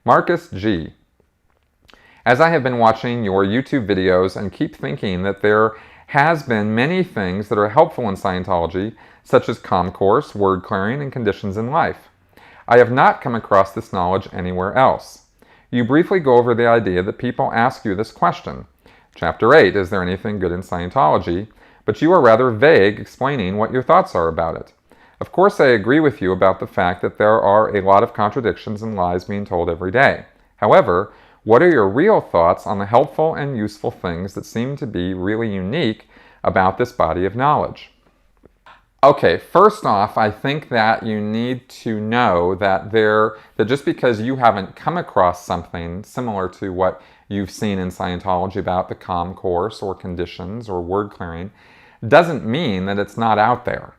Marcus G. As I have been watching your YouTube videos and keep thinking that there has been many things that are helpful in Scientology, such as ComCourse, word clearing, and conditions in life. I have not come across this knowledge anywhere else. You briefly go over the idea that people ask you this question. Chapter 8, is there anything good in Scientology? But you are rather vague explaining what your thoughts are about it. Of course, I agree with you about the fact that there are a lot of contradictions and lies being told every day. However, what are your real thoughts on the helpful and useful things that seem to be really unique about this body of knowledge? Okay, first off, I think that you need to know that just because you haven't come across something similar to what you've seen in Scientology about the ComCourse or conditions or word clearing doesn't mean that it's not out there.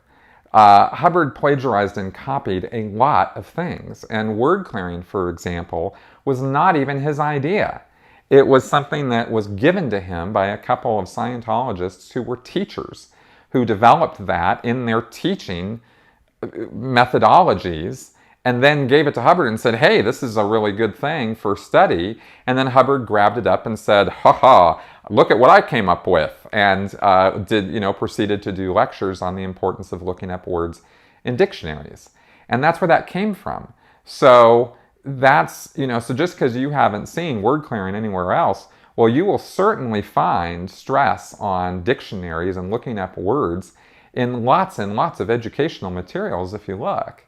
Hubbard plagiarized and copied a lot of things, and word clearing, for example, was not even his idea. It was something that was given to him by a couple of Scientologists who were teachers, who developed that in their teaching methodologies, and then gave it to Hubbard and said, hey, this is a really good thing for study. And then Hubbard grabbed it up and said, ha ha, look at what I came up with, and proceeded to do lectures on the importance of looking up words in dictionaries. And that's where that came from. So so just because you haven't seen word clearing anywhere else, well, you will certainly find stress on dictionaries and looking up words in lots and lots of educational materials if you look.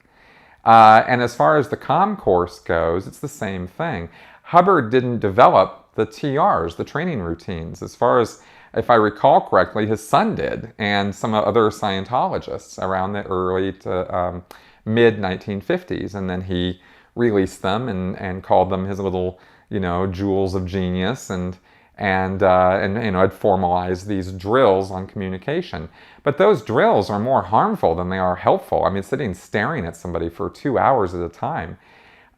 And as far as the ComCourse goes, it's the same thing. Hubbard didn't develop the TRs, the training routines. As far as, if I recall correctly, his son did, and some other Scientologists around the early to mid-1950s. And then he released them and called them his little, jewels of genius, and had formalized these drills on communication. But those drills are more harmful than they are helpful. I mean, sitting staring at somebody for 2 hours at a time,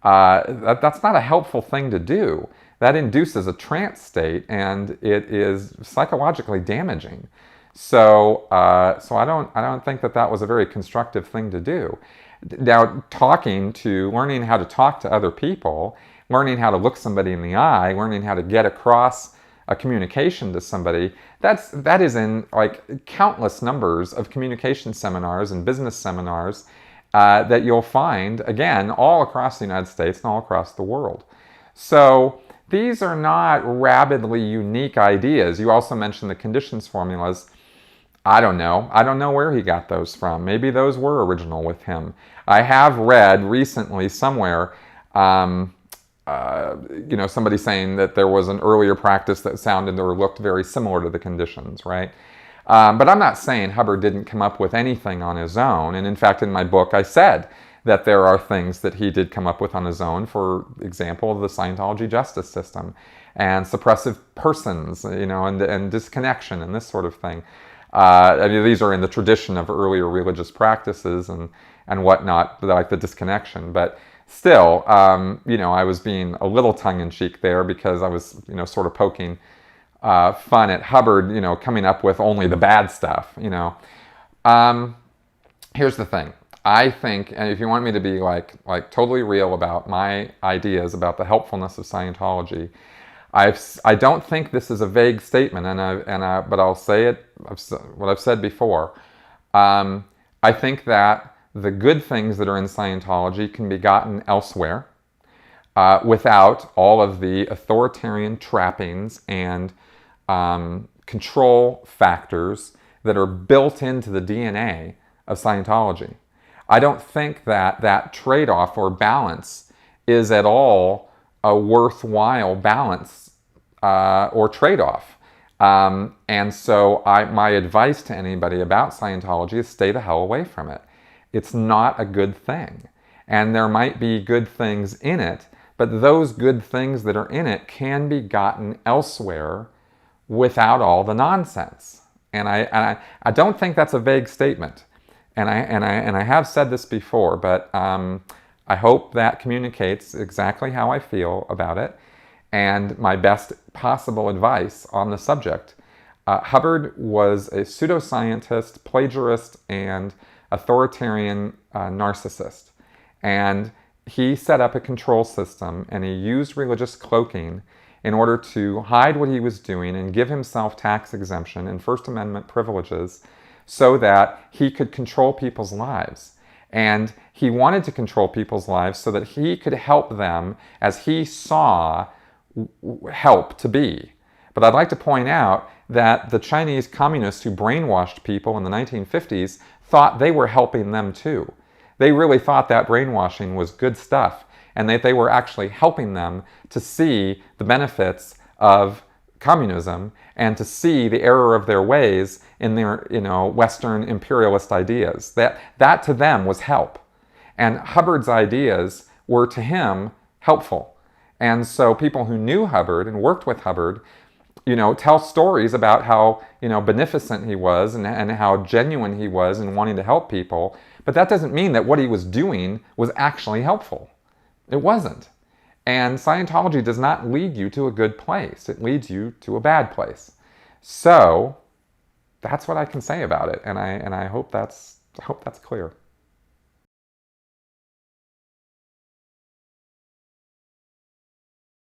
that's not a helpful thing to do. That induces a trance state, and it is psychologically damaging. So I don't think that was a very constructive thing to do. Now, learning how to talk to other people, learning how to look somebody in the eye, learning how to get across a communication to somebody, that is in like countless numbers of communication seminars and business seminars that you'll find, again, all across the United States and all across the world. So these are not rabidly unique ideas. You also mentioned the conditions formulas. I don't know where he got those from. Maybe those were original with him. I have read recently somewhere somebody saying that there was an earlier practice that sounded or looked very similar to the conditions, right? But I'm not saying Hubbard didn't come up with anything on his own. And in fact, in my book, I said that there are things that he did come up with on his own, for example, the Scientology justice system and suppressive persons, and disconnection and this sort of thing. These are in the tradition of earlier religious practices and whatnot, like the disconnection. But still, I was being a little tongue-in-cheek there because I was, sort of poking fun at Hubbard, coming up with only the bad stuff, Here's the thing. I think, and if you want me to be like totally real about my ideas about the helpfulness of Scientology, I don't think this is a vague statement, but I'll say it, what I've said before. I think that the good things that are in Scientology can be gotten elsewhere without all of the authoritarian trappings and control factors that are built into the DNA of Scientology. I don't think that trade-off or balance is at all a worthwhile balance or trade-off. And so my advice to anybody about Scientology is stay the hell away from it. It's not a good thing. And there might be good things in it, but those good things that are in it can be gotten elsewhere without all the nonsense. And I don't think that's a vague statement. And I have said this before, but I hope that communicates exactly how I feel about it and my best possible advice on the subject. Hubbard was a pseudoscientist, plagiarist, and authoritarian narcissist. And he set up a control system and he used religious cloaking in order to hide what he was doing and give himself tax exemption and First Amendment privileges so that he could control people's lives. And he wanted to control people's lives so that he could help them as he saw help to be. But I'd like to point out that the Chinese communists who brainwashed people in the 1950s thought they were helping them too. They really thought that brainwashing was good stuff and that they were actually helping them to see the benefits of communism and to see the error of their ways in their, Western imperialist ideas. That to them was help. And Hubbard's ideas were to him helpful. And so people who knew Hubbard and worked with Hubbard, tell stories about how, beneficent he was and how genuine he was in wanting to help people. But that doesn't mean that what he was doing was actually helpful. It wasn't. And Scientology does not lead you to a good place. It leads you to a bad place. So that's what I can say about it. And I hope that's clear.